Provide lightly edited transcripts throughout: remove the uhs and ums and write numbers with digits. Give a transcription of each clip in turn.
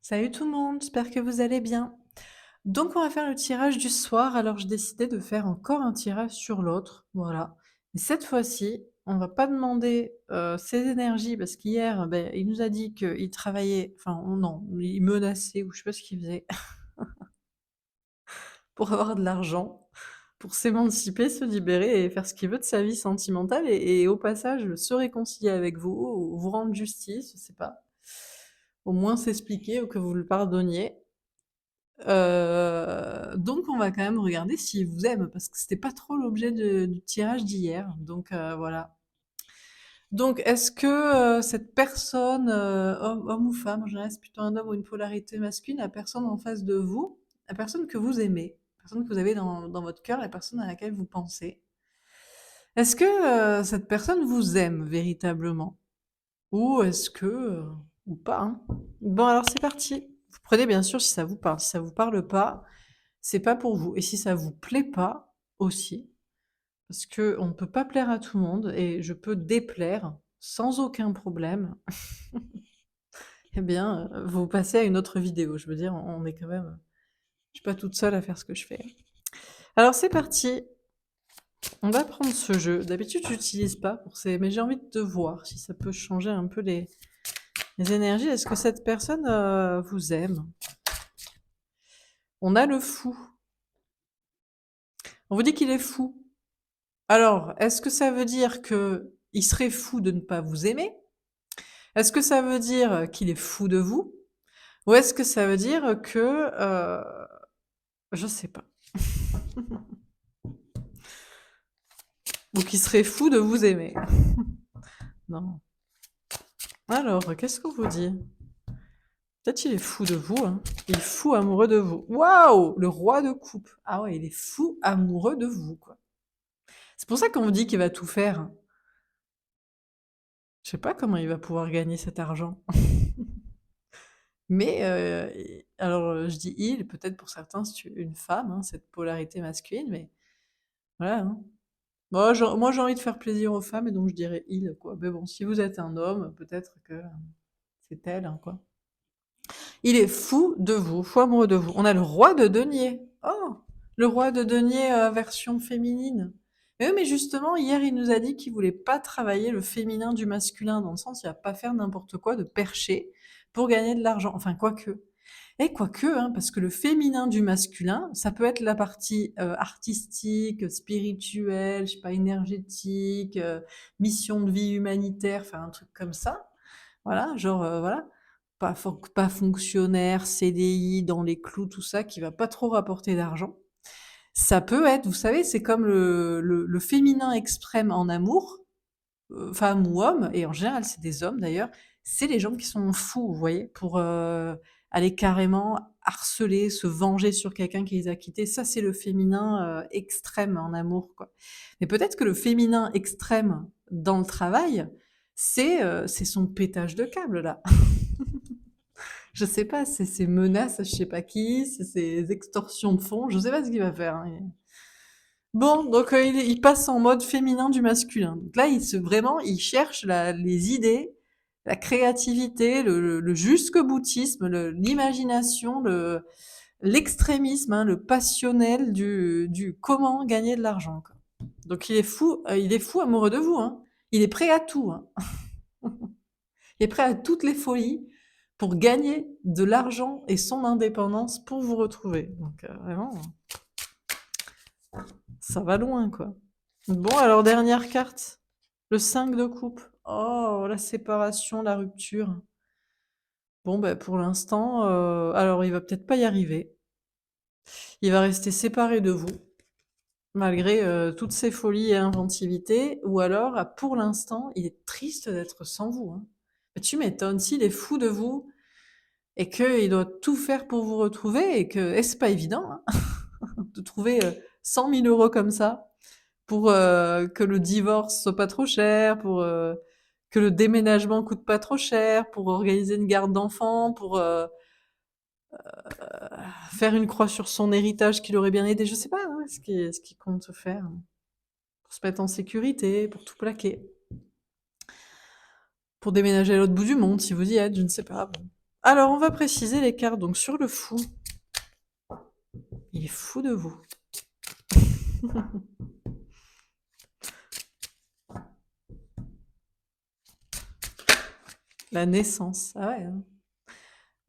Salut tout le monde, j'espère que vous allez bien. Donc on va faire le tirage du soir, alors je décidais de faire encore un tirage sur l'autre, voilà. Et cette fois-ci, on va pas demander, ses énergies parce qu'hier, il nous a dit qu'il travaillait, enfin non, il menaçait ou je sais pas ce qu'il faisait pour avoir de l'argent, pour s'émanciper, se libérer et faire ce qu'il veut de sa vie sentimentale et au passage se réconcilier avec vous ou vous rendre justice, je sais pas. Au moins s'expliquer ou que vous le pardonniez. Donc on va quand même regarder s'il vous aime, parce que c'était pas trop l'objet du tirage d'hier, donc voilà. Donc est-ce que, cette personne, homme ou femme, en général c'est plutôt un homme ou une polarité masculine, la personne en face de vous, la personne que vous aimez, la personne que vous avez dans votre cœur, la personne à laquelle vous pensez, est-ce que, cette personne vous aime véritablement? Ou est-ce que, ou pas, hein? Bon alors c'est parti. Vous prenez bien sûr si ça vous parle. Si ça vous parle pas, c'est pas pour vous et si ça vous plaît pas, aussi, parce qu'on ne peut pas plaire à tout le monde et je peux déplaire sans aucun problème, eh bien, vous passez à une autre vidéo. Je veux dire, on est quand même, je suis pas toute seule à faire ce que je fais. Alors c'est parti, on va prendre ce jeu. D'habitude, j'utilise pas pour ces mais j'ai envie de voir si ça peut changer un peu les énergies. Est-ce que cette personne, vous aime? On a le fou. On vous dit qu'il est fou. Alors, est-ce que ça veut dire qu'il serait fou de ne pas vous aimer? Est-ce que ça veut dire qu'il est fou de vous? Ou est-ce que ça veut dire que, je sais pas. Ou qu'il serait fou de vous aimer? Non. Alors, qu'est-ce qu'on vous dit? Peut-être il est fou de vous, hein. Il est fou amoureux de vous. Waouh! Le roi de coupe. Ah ouais, il est fou amoureux de vous, quoi. C'est pour ça qu'on vous dit qu'il va tout faire. Je sais pas comment il va pouvoir gagner cet argent. Mais alors, je dis «il», peut-être pour certains c'est une femme, hein, cette polarité masculine, mais voilà, hein. Moi j'ai envie de faire plaisir aux femmes et donc je dirais «il» quoi. Mais bon, si vous êtes un homme, peut-être que c'est elle, hein, quoi. Il est fou de vous, fou amoureux de vous. On a le roi de denier. Oh! Le roi de denier, version féminine. Mais oui, mais justement, hier, il nous a dit qu'il voulait pas travailler le féminin du masculin, dans le sens, il va pas faire n'importe quoi de perché pour gagner de l'argent. Enfin, quoique. Et quoique, hein, parce que le féminin du masculin, ça peut être la partie artistique, spirituelle, je sais pas, énergétique, mission de vie humanitaire, enfin un truc comme ça. Voilà, genre, voilà, pas fonctionnaire, CDI, dans les clous, tout ça, qui va pas trop rapporter d'argent. Ça peut être, vous savez, c'est comme le féminin extrême en amour, femme ou homme, et en général c'est des hommes d'ailleurs, c'est les gens qui sont fous, vous voyez, pour aller carrément harceler, se venger sur quelqu'un qui les a quittés. Ça, c'est le féminin extrême en amour, quoi. Mais peut-être que le féminin extrême dans le travail, c'est son pétage de câble là. Je sais pas, c'est ses menaces à je sais pas qui, c'est ses extorsions de fonds, je sais pas ce qu'il va faire, hein. Bon, donc il passe en mode féminin du masculin. Donc là, il cherche les idées, la créativité, le jusque-boutisme, l'imagination, l'extrémisme, hein, le passionnel du comment gagner de l'argent, quoi. Donc il est fou amoureux de vous, hein. Il est prêt à tout, hein. Il est prêt à toutes les folies pour gagner de l'argent et son indépendance pour vous retrouver. Donc vraiment, ça va loin, quoi. Bon, alors dernière carte, le 5 de coupe. Oh, la séparation, la rupture. Bon, bah, pour l'instant, alors il va peut-être pas y arriver. Il va rester séparé de vous, malgré toutes ses folies et inventivités, ou alors, pour l'instant, il est triste d'être sans vous, hein. Bah, tu m'étonnes, s'il est fou de vous et qu'il doit tout faire pour vous retrouver, et c'est pas évident, hein, de trouver 100 000 euros comme ça, pour que le divorce soit pas trop cher, pour que le déménagement coûte pas trop cher, pour organiser une garde d'enfants, pour faire une croix sur son héritage qu'il aurait bien aidé, je sais pas, hein, ce qu'il compte faire, pour se mettre en sécurité, pour tout plaquer, pour déménager à l'autre bout du monde, si vous y êtes, je ne sais pas. Bon. Alors, on va préciser les cartes. Donc, sur le fou, il est fou de vous. La naissance. Ah ouais, hein.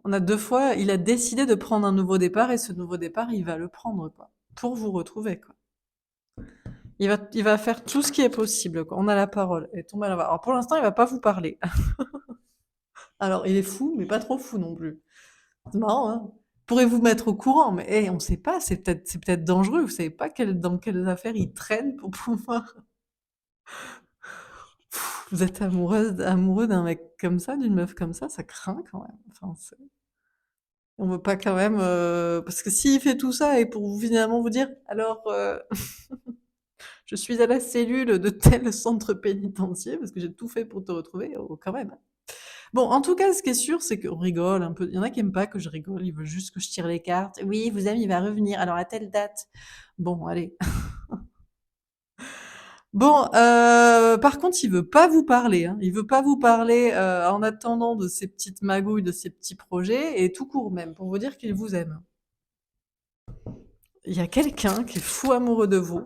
On a 2 fois, il a décidé de prendre un nouveau départ et ce nouveau départ, il va le prendre, quoi. Pour vous retrouver, quoi. Il va faire tout ce qui est possible, quoi. On a la parole. Elle tombe à la Alors, pour l'instant, il va pas vous parler. Alors, il est fou, mais pas trop fou non plus. C'est marrant, hein. Pourrez-vous mettre au courant, mais on sait pas, c'est peut-être dangereux. Vous savez pas dans quelles affaires il traîne pour pouvoir. Vous êtes amoureux d'un mec comme ça, d'une meuf comme ça craint quand même. Enfin, on veut pas quand même, parce que s'il fait tout ça et pour finalement vous dire, alors, je suis à la cellule de tel centre pénitentiaire parce que j'ai tout fait pour te retrouver, oh, quand même. Bon, en tout cas, ce qui est sûr, c'est qu'on rigole un peu. Il y en a qui aiment pas que je rigole, ils veulent juste que je tire les cartes. Oui, vous aimez, il va revenir. Alors à telle date. Bon, allez. Bon, par contre, il veut pas vous parler, hein. Il veut pas vous parler en attendant de ses petites magouilles, de ses petits projets, et tout court même, pour vous dire qu'il vous aime. Il y a quelqu'un qui est fou amoureux de vous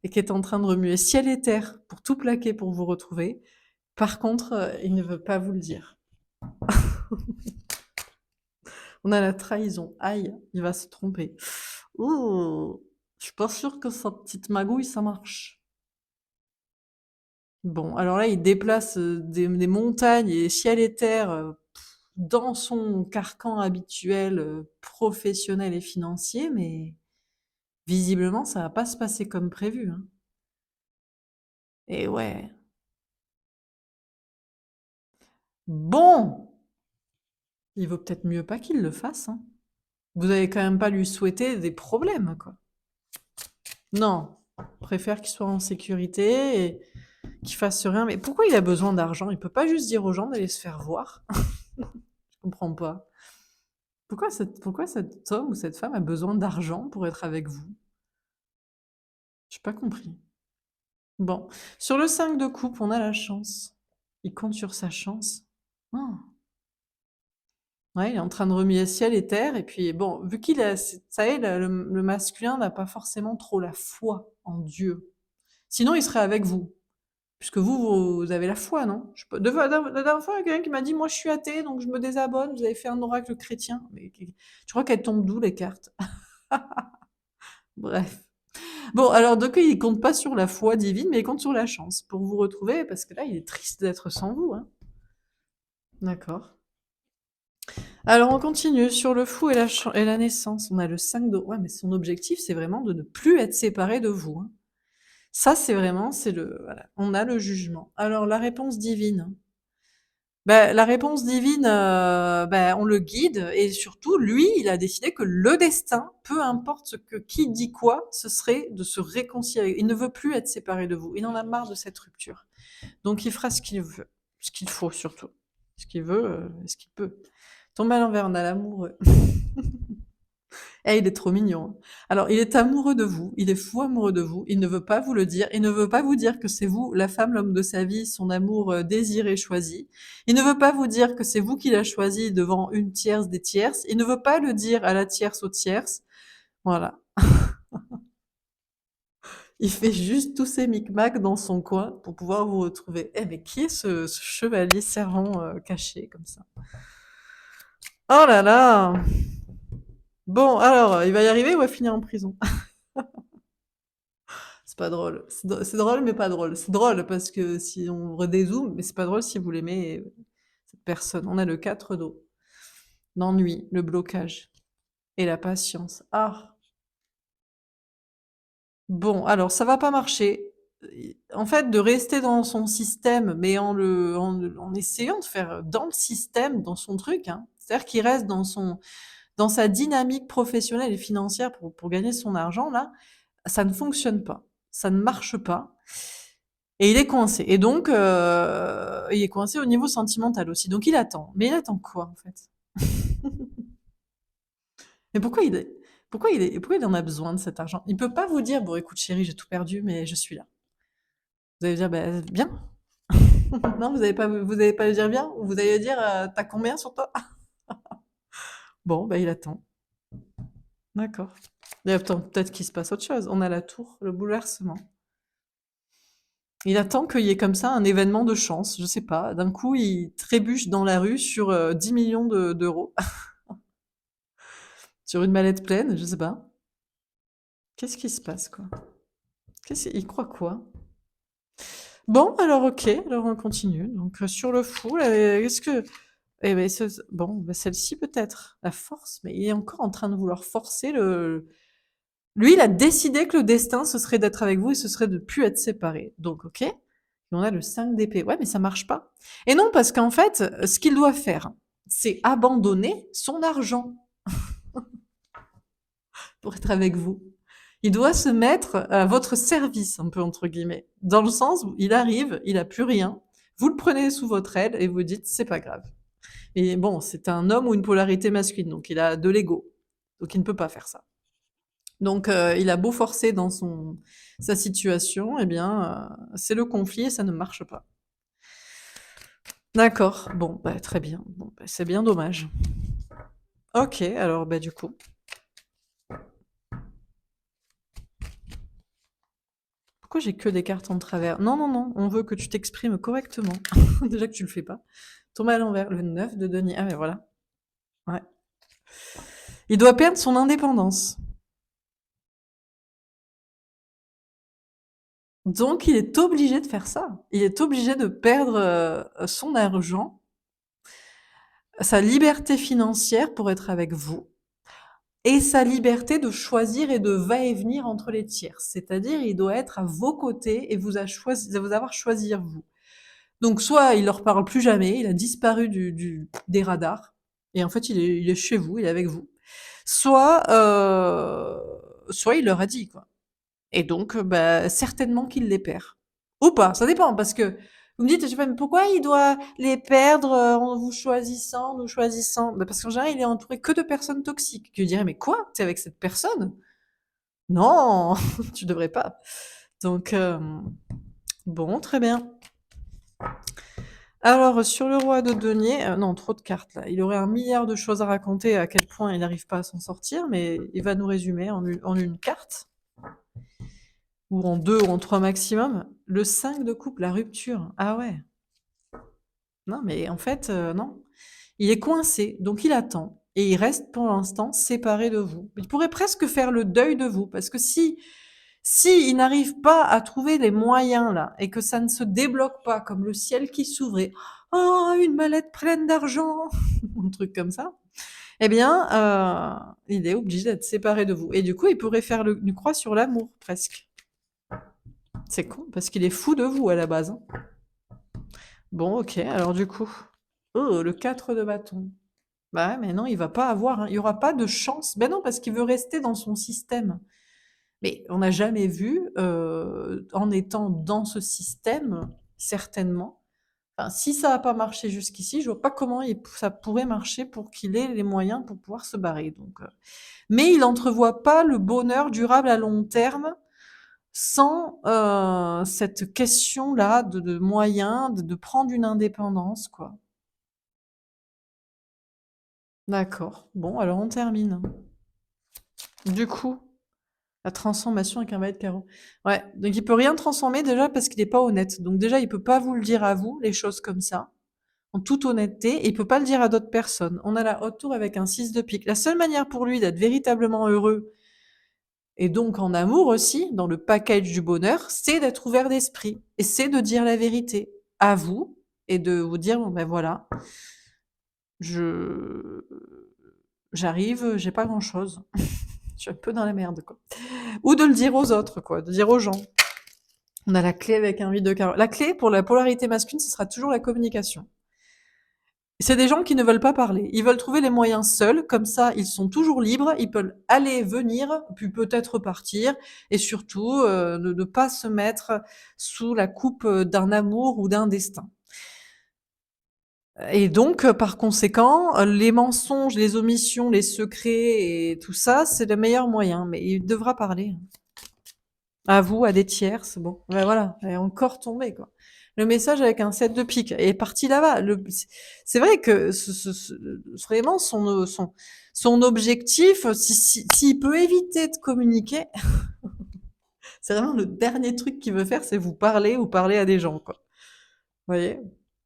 et qui est en train de remuer ciel et terre pour tout plaquer pour vous retrouver. Par contre, il ne veut pas vous le dire. On a la trahison. Aïe, il va se tromper. Ouh, je suis pas sûre que sa petite magouille, ça marche. Bon, alors là, il déplace des montagnes et ciel et terre dans son carcan habituel, professionnel et financier, mais visiblement, ça va pas se passer comme prévu, hein. Et ouais. Bon, il vaut peut-être mieux pas qu'il le fasse, hein. Vous allez quand même pas lui souhaiter des problèmes, quoi. Non, préfère qu'il soit en sécurité et qu'il fasse rien. Mais pourquoi il a besoin d'argent? Il peut pas juste dire aux gens d'aller se faire voir? Je comprends pas. Pourquoi cet homme ou cette femme a besoin d'argent pour être avec vous? J'ai pas compris. Bon, sur le 5 de coupe, on a la chance. Il compte sur sa chance. Ah. Ouais, il est en train de remuer ciel et terre et puis bon, vu qu'il a ça y est, le masculin n'a pas forcément trop la foi en Dieu. Sinon, il serait avec vous. Puisque vous avez la foi, non? Je sais pas, la dernière fois, il y a quelqu'un qui m'a dit: «Moi, je suis athée, donc je me désabonne, vous avez fait un oracle chrétien». Mais tu crois qu'elles tombent d'où les cartes? Bref. Bon, alors donc il compte pas sur la foi divine, mais il compte sur la chance pour vous retrouver, parce que là, il est triste d'être sans vous, hein. D'accord. Alors on continue sur le fou et la naissance. On a le 5 de ouais, mais son objectif, c'est vraiment de ne plus être séparé de vous, hein. Ça, c'est vraiment, c'est le voilà, on a le jugement. Alors la réponse divine. Bah, la réponse divine, bah, on le guide et surtout, lui, il a décidé que le destin, peu importe ce que qui dit quoi, ce serait de se réconcilier. Il ne veut plus être séparé de vous. Il en a marre de cette rupture. Donc il fera ce qu'il veut, ce qu'il faut surtout. Ce qu'il veut, ce qu'il peut. Tomber à l'envers, on a l'amoureux. Eh, il est trop mignon, hein. Alors, il est amoureux de vous, il est fou amoureux de vous, il ne veut pas vous le dire, il ne veut pas vous dire que c'est vous, la femme, l'homme de sa vie, son amour désiré, choisi. Il ne veut pas vous dire que c'est vous qui l'a choisi devant une tierce des tierces. Il ne veut pas le dire à la tierce aux tierces. Voilà. Il fait juste tous ses micmacs dans son coin pour pouvoir vous retrouver. Eh, mais qui est ce chevalier servant caché comme ça? Oh là là! Bon, alors, il va y arriver ou il va finir en prison? C'est pas drôle. C'est drôle, mais pas drôle. C'est drôle parce que si on redézoome, mais c'est pas drôle si vous l'aimez, cette personne. On a le 4 d'eau. L'ennui, le blocage et la patience. Ah! Bon, alors ça va pas marcher. En fait, de rester dans son système, mais en essayant de faire dans le système, dans son truc, hein. C'est-à-dire qu'il reste dans sa dynamique professionnelle et financière pour gagner son argent là, ça ne fonctionne pas. Ça ne marche pas. Et il est coincé. Et donc, il est coincé au niveau sentimental aussi. Donc il attend. Mais il attend quoi, en fait? Mais pourquoi il en a besoin de cet argent? Il peut pas vous dire, bon, écoute, chérie, j'ai tout perdu, mais je suis là. Vous allez dire, bah, bien. Non, vous allez pas lui dire bien? Ou vous allez dire, t'as combien sur toi? Bon, bah, il attend. D'accord. Et attends, peut-être qu'il se passe autre chose. On a la tour, le bouleversement. Il attend qu'il y ait comme ça un événement de chance, je sais pas. D'un coup, il trébuche dans la rue sur 10 millions d'euros, sur une mallette pleine, je sais pas. Qu'est-ce qui se passe, quoi? Il croit quoi? Bon, alors ok, alors on continue. Donc sur le fou, est-ce que... Eh ben, bon, ben, celle-ci peut-être, la force, mais il est encore en train de vouloir forcer le... Lui, il a décidé que le destin, ce serait d'être avec vous et ce serait de plus être séparés. Donc ok, et on a le 5 d'épée. Ouais, mais ça marche pas. Et non, parce qu'en fait, ce qu'il doit faire, c'est abandonner son argent pour être avec vous. Il doit se mettre à votre service, un peu entre guillemets, dans le sens où il arrive, il a plus rien, vous le prenez sous votre aile et vous dites c'est pas grave. Et bon, c'est un homme ou une polarité masculine, donc il a de l'ego, donc il ne peut pas faire ça. Donc il a beau forcer dans sa situation, eh bien c'est le conflit et ça ne marche pas. D'accord, bon, bah, très bien, bon, bah, c'est bien dommage. Ok, alors bah du coup. Pourquoi j'ai que des cartes en travers? Non, non, non, on veut que tu t'exprimes correctement. Déjà que tu le fais pas. Tomber à l'envers, le 9 de denier. Ah mais voilà. Ouais. Il doit perdre son indépendance. Donc il est obligé de faire ça. Il est obligé de perdre son argent, sa liberté financière pour être avec vous, et sa liberté de choisir et de va-et-venir entre les tiers. C'est-à-dire, il doit être à vos côtés et vous avoir choisi vous. Donc soit il leur parle plus jamais, il a disparu des radars, et en fait il est chez vous, il est avec vous. Soit il leur a dit quoi. Et donc bah, certainement qu'il les perd. Ou pas, ça dépend, parce que vous me dites, je sais pas, mais pourquoi il doit les perdre en vous choisissant, nous choisissant? Bah, parce qu'en général, il est entouré que de personnes toxiques. Je dirais, mais quoi? T'es avec cette personne? Non, tu devrais pas. Donc, bon, très bien. Alors, sur le roi de denier, non, trop de cartes là. Il aurait un milliard de choses à raconter, à quel point il n'arrive pas à s'en sortir, mais il va nous résumer en une carte, ou en deux, ou en trois maximum. Le 5 de coupe, la rupture. Ah ouais. Non, mais en fait, non. Il est coincé, donc il attend. Et il reste pour l'instant séparé de vous. Il pourrait presque faire le deuil de vous, parce que si il n'arrive pas à trouver les moyens là, et que ça ne se débloque pas comme le ciel qui s'ouvrait, oh une mallette pleine d'argent, un truc comme ça, eh bien il est obligé d'être séparé de vous. Et du coup, il pourrait faire une croix sur l'amour presque. C'est con parce qu'il est fou de vous à la base, hein. Bon, ok. Alors du coup, oh le 4 de bâton. Bah ouais, mais non, il va pas avoir, hein. Il y aura pas de chance. Ben non, parce qu'il veut rester dans son système. Mais on n'a jamais vu, en étant dans ce système, certainement. Enfin, si ça n'a pas marché jusqu'ici, je vois pas comment ça pourrait marcher pour qu'il ait les moyens pour pouvoir se barrer. Donc, mais il n'entrevoit pas le bonheur durable à long terme sans cette question-là de moyens, de prendre une indépendance, quoi. D'accord. Bon, alors on termine. Du coup, la transformation avec un valet de carreau. Ouais, donc il peut rien transformer déjà parce qu'il est pas honnête. Donc déjà, il peut pas vous le dire à vous, les choses comme ça, en toute honnêteté, et il peut pas le dire à d'autres personnes. On a la haute tour avec un 6 de pique. La seule manière pour lui d'être véritablement heureux, et donc en amour aussi, dans le package du bonheur, c'est d'être ouvert d'esprit. Et c'est de dire la vérité à vous, et de vous dire, bon ben voilà, je j'arrive, j'ai pas grand chose. Je suis un peu dans la merde, quoi. Ou de le dire aux autres, quoi, de dire aux gens. On a la clé avec un 8 de carreau. La clé pour la polarité masculine, ce sera toujours la communication. C'est des gens qui ne veulent pas parler. Ils veulent trouver les moyens seuls, comme ça, ils sont toujours libres, ils peuvent aller, venir, puis peut-être partir, et surtout, ne pas se mettre sous la coupe d'un amour ou d'un destin. Et donc, par conséquent, les mensonges, les omissions, les secrets et tout ça, c'est le meilleur moyen. Mais il devra parler. À vous, à des tiers, c'est bon. Ouais, voilà, elle est encore tombée, quoi. le message avec un 7 de pique et est parti là-bas. C'est vrai que vraiment son objectif, s'il peut éviter de communiquer, c'est vraiment le dernier truc qu'il veut faire, c'est vous parler ou parler à des gens, quoi. Vous voyez?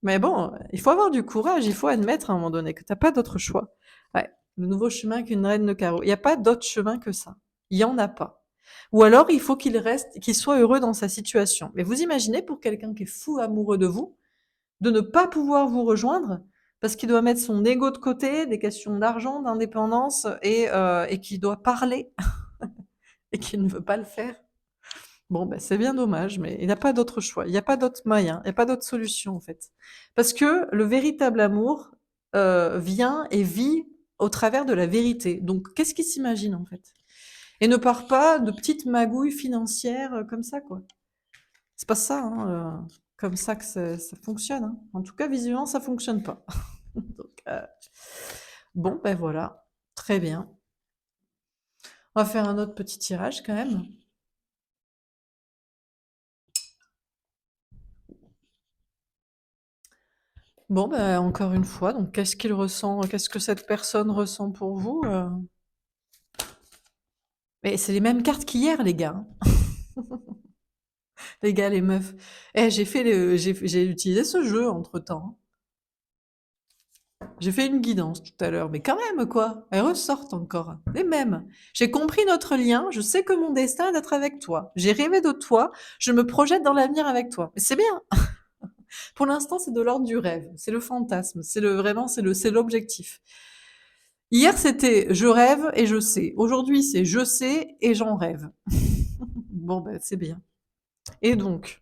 Mais bon, il faut avoir du courage, il faut admettre à un moment donné que t'as pas d'autre choix. Ouais, le nouveau chemin qu'une reine de carreau. Il n'y a pas d'autre chemin que ça. Il y en a pas. Ou alors il faut qu'il soit heureux dans sa situation. Mais vous imaginez pour quelqu'un qui est fou amoureux de vous, de ne pas pouvoir vous rejoindre parce qu'il doit mettre son ego de côté, des questions d'argent, d'indépendance et qu'il doit parler et qu'il ne veut pas le faire. Bon, ben, c'est bien dommage, mais il n'a pas d'autre choix. Il n'y a pas d'autre moyen, il n'y a pas d'autre solution, en fait. Parce que le véritable amour vient et vit au travers de la vérité. Donc, qu'est-ce qu'il s'imagine, en fait? Et ne part pas de petites magouilles financières comme ça, quoi. C'est pas ça, hein, comme ça que ça fonctionne. Hein. En tout cas, visiblement, ça fonctionne pas. Donc, bon, ben voilà. Très bien. On va faire un autre petit tirage quand même. Bon, bah, encore une fois, donc qu'est-ce qu'il ressent? Qu'est-ce que cette personne ressent pour vous? Mais c'est les mêmes cartes qu'hier, les gars. Hein. Les gars, les meufs. Eh, j'ai utilisé ce jeu entre-temps. J'ai fait une guidance tout à l'heure, mais quand même, quoi. Elles ressortent encore. Les mêmes. J'ai compris notre lien, je sais que mon destin est d'être avec toi. J'ai rêvé de toi, je me projette dans l'avenir avec toi. Mais c'est bien. Pour l'instant, c'est de l'ordre du rêve. C'est le fantasme. C'est l'objectif. Hier, c'était je rêve et je sais. Aujourd'hui, c'est je sais et j'en rêve. Bon, ben, c'est bien. Et donc,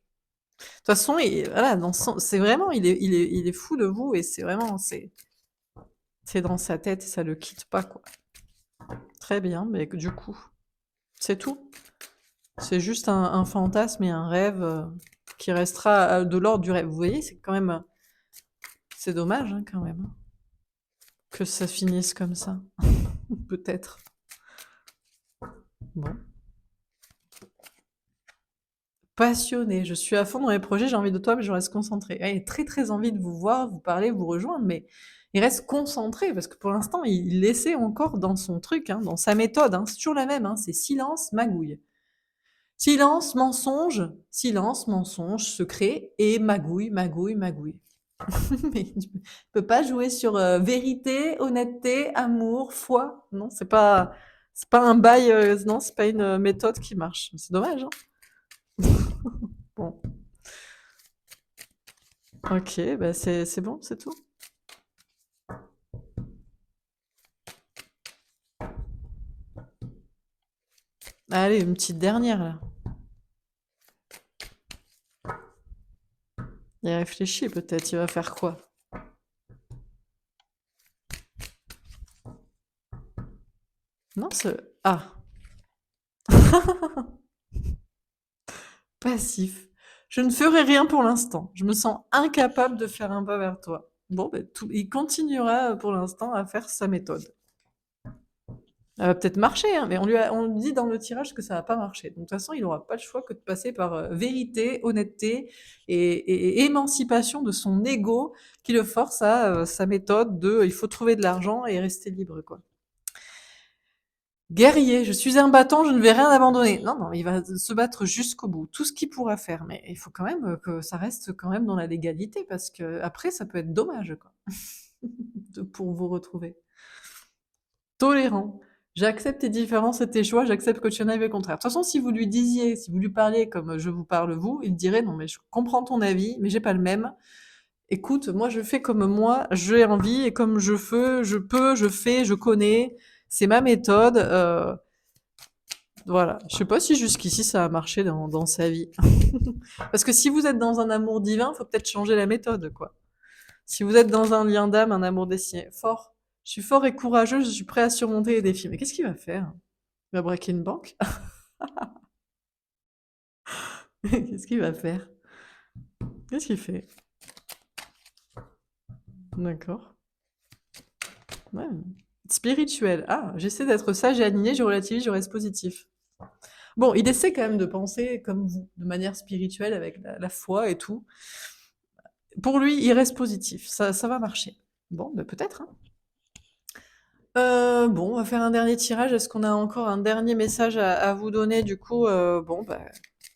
de toute façon, voilà, c'est vraiment, il est fou de vous et c'est vraiment, c'est dans sa tête et ça le quitte pas, quoi. Très bien, mais du coup, c'est tout. C'est juste un fantasme et un rêve qui restera de l'ordre du rêve. Vous voyez, c'est quand même, c'est dommage, hein, quand même, hein, que ça finisse comme ça. Peut-être. Bon. Passionnée, je suis à fond dans les projets, j'ai envie de toi, mais je reste concentrée. Ouais, il a très très envie de vous voir, vous parler, vous rejoindre, mais il reste concentré parce que pour l'instant, il essaie encore dans son truc, hein, dans sa méthode. Hein, c'est toujours la même, hein, c'est silence, magouille. Silence, mensonge, secret et magouille, magouille, magouille. Mais tu peux pas jouer sur vérité, honnêteté, amour, foi. Non, c'est pas un bail, non, c'est pas une méthode qui marche. C'est dommage, hein. Bon. Ok, bah c'est bon, c'est tout. Allez, une petite dernière là. Il réfléchit peut-être, il va faire quoi? Non, c'est... Ah, passif. Je ne ferai rien pour l'instant. Je me sens incapable de faire un pas vers toi. Bon, ben, il continuera pour l'instant à faire sa méthode. Elle va peut-être marcher, hein, mais on lui dit dans le tirage que ça va pas marcher. Donc, de toute façon, il n'aura pas le choix que de passer par vérité, honnêteté et émancipation de son ego qui le force à sa méthode de il faut trouver de l'argent et rester libre, quoi. Guerrier, je suis un battant, je ne vais rien abandonner. Non, non, il va se battre jusqu'au bout, tout ce qu'il pourra faire. Mais il faut quand même que ça reste quand même dans la légalité parce que après, ça peut être dommage, quoi, pour vous retrouver. Tolérant. J'accepte tes différences et tes choix, j'accepte que tu en ailles le contraire. De toute façon, si vous lui disiez, si vous lui parliez comme je vous parle vous, il dirait non, mais je comprends ton avis, mais j'ai pas le même. Écoute, moi je fais comme moi, j'ai envie et comme je peux, je fais, je connais, c'est ma méthode. Voilà. Je sais pas si jusqu'ici ça a marché dans sa vie. Parce que si vous êtes dans un amour divin, faut peut-être changer la méthode, quoi. Si vous êtes dans un lien d'âme, un amour destiné, fort. Je suis fort et courageux, je suis prêt à surmonter les défis. Mais qu'est-ce qu'il va faire? Il va braquer une banque? Qu'est-ce qu'il va faire? Qu'est-ce qu'il fait? D'accord. Ouais. Spirituel. Ah, j'essaie d'être sage et aligné, je relativise, je reste positif. Bon, il essaie quand même de penser comme vous, de manière spirituelle, avec la foi et tout. Pour lui, il reste positif, ça va marcher. Bon, bah, peut-être, hein. Bon, on va faire un dernier tirage. Est-ce qu'on a encore un dernier message à vous donner? Du coup, bon, bah,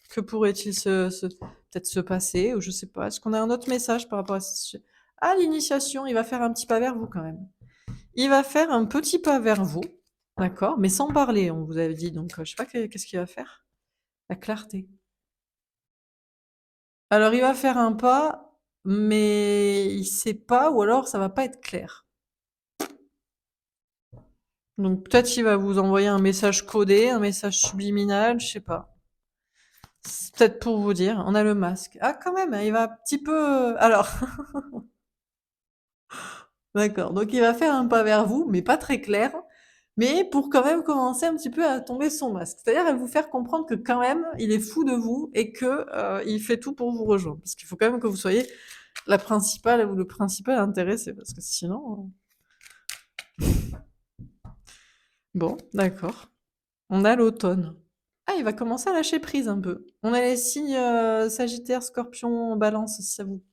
que pourrait-il peut-être se passer ou je sais pas. Est-ce qu'on a un autre message par rapport à ah, l'initiation, il va faire un petit pas vers vous quand même. Il va faire un petit pas vers vous, d'accord, mais sans parler, on vous avait dit, donc je sais pas qu'est-ce qu'il va faire? La clarté. Alors il va faire un pas, mais il sait pas ou alors ça va pas être clair. Donc peut-être qu'il va vous envoyer un message codé, un message subliminal, je sais pas. C'est peut-être pour vous dire, on a le masque. Ah quand même, il va un petit peu alors d'accord, donc il va faire un pas vers vous, mais pas très clair, mais pour quand même commencer un petit peu à tomber son masque. C'est-à-dire à vous faire comprendre que quand même, il est fou de vous et que, il fait tout pour vous rejoindre. Parce qu'il faut quand même que vous soyez la principale ou le principal intéressé, parce que sinon, bon, d'accord. On a l'automne. Ah, il va commencer à lâcher prise un peu. On a les signes Sagittaire, Scorpion, Balance,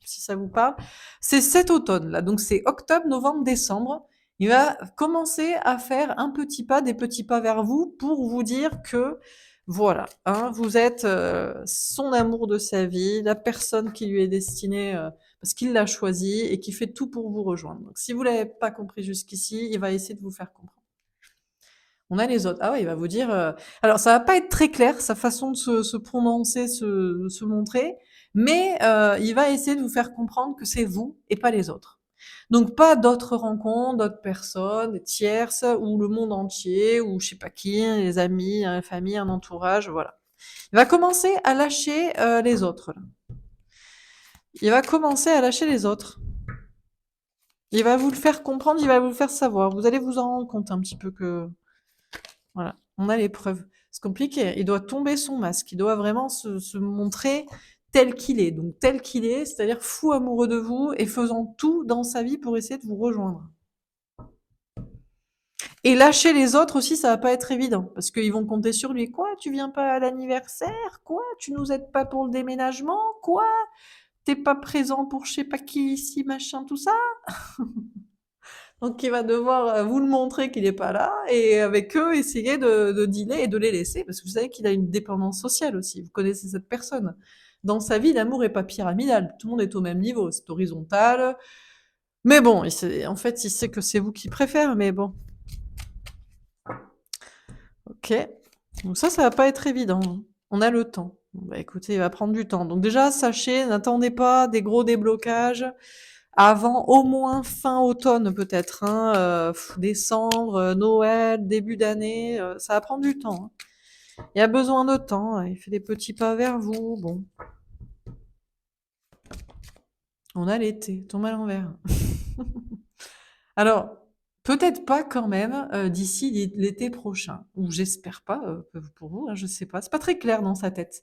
si ça vous parle. C'est cet automne-là, donc c'est octobre, novembre, décembre. Il va commencer à faire un petit pas, des petits pas vers vous pour vous dire que voilà, hein, vous êtes son amour de sa vie, la personne qui lui est destinée parce qu'il l'a choisi et qui fait tout pour vous rejoindre. Donc si vous l'avez pas compris jusqu'ici, il va essayer de vous faire comprendre. On a les autres. Ah ouais, il va vous dire. Alors, ça va pas être très clair, sa façon de se prononcer, se montrer, mais il va essayer de vous faire comprendre que c'est vous et pas les autres. Donc, pas d'autres rencontres, d'autres personnes, des tierces, ou le monde entier, ou je sais pas qui, les amis, la famille, un entourage, voilà. Il va commencer à lâcher les autres. Là. Il va commencer à lâcher les autres. Il va vous le faire comprendre, il va vous le faire savoir. Vous allez vous en rendre compte un petit peu que voilà, on a les preuves. C'est compliqué. Il doit tomber son masque. Il doit vraiment se montrer tel qu'il est. Donc tel qu'il est, c'est-à-dire fou amoureux de vous et faisant tout dans sa vie pour essayer de vous rejoindre. Et lâcher les autres aussi, ça va pas être évident parce qu'ils vont compter sur lui. Quoi, tu viens pas à l'anniversaire? Quoi, tu nous aides pas pour le déménagement? Quoi, t'es pas présent pour je sais pas qui ici, machin, tout ça? Donc il va devoir vous le montrer qu'il n'est pas là et avec eux essayer de dealer et de les laisser parce que vous savez qu'il a une dépendance sociale aussi. Vous connaissez cette personne. Dans sa vie, l'amour est pas pyramidal. Tout le monde est au même niveau. C'est horizontal. Mais bon, en fait, il sait que c'est vous qui préfère. Mais bon, ok. Donc ça va pas être évident. Hein. On a le temps. Bon, bah écoutez, il va prendre du temps. Donc déjà, sachez, n'attendez pas des gros déblocages. Avant au moins fin automne peut-être, hein, décembre, Noël, début d'année, ça va prendre du temps. Hein. Il y a besoin de temps, hein. Il fait des petits pas vers vous. Bon, on a l'été, tombe à l'envers. Alors, peut-être pas quand même d'ici l'été prochain, ou j'espère pas pour vous, hein, je sais pas. C'est pas très clair dans sa tête.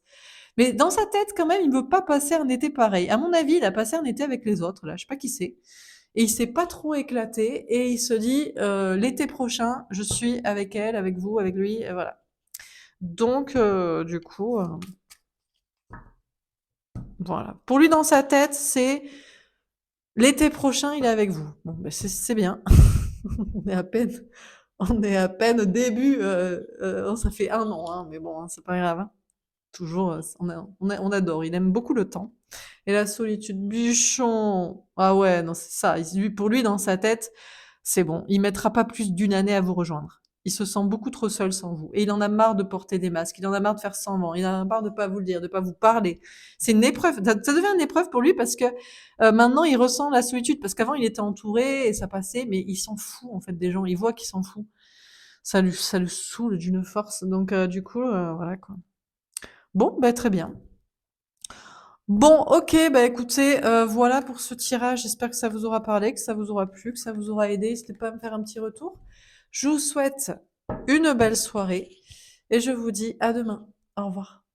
Mais dans sa tête, quand même, il veut pas passer un été pareil. À mon avis, il a passé un été avec les autres, là, je sais pas qui c'est. Et il s'est pas trop éclaté et il se dit l'été prochain, je suis avec elle, avec vous, avec lui, et voilà. Donc du coup, voilà. Pour lui dans sa tête, c'est l'été prochain, il est avec vous. Bon, ben c'est bien. on est à peine, on est à peine au début. Ça fait un an, hein, mais bon, hein, c'est pas grave. Hein. Toujours, on adore. Il aime beaucoup le temps. Et la solitude, Buchon. Ah ouais, non, c'est ça. Pour lui, dans sa tête, c'est bon. Il mettra pas plus d'une année à vous rejoindre. Il se sent beaucoup trop seul sans vous. Et il en a marre de porter des masques. Il en a marre de faire semblant. Il en a marre de pas vous le dire, de pas vous parler. C'est une épreuve. Ça devient une épreuve pour lui parce que maintenant, il ressent la solitude. Parce qu'avant, il était entouré et ça passait, mais il s'en fout, en fait, des gens. Il voit qu'il s'en fout. Ça le saoule d'une force. Donc, du coup, voilà, quoi. Bon, bah, très bien. Bon, ok, bah écoutez, voilà pour ce tirage. J'espère que ça vous aura parlé, que ça vous aura plu, que ça vous aura aidé. N'hésitez pas à me faire un petit retour. Je vous souhaite une belle soirée et je vous dis à demain. Au revoir.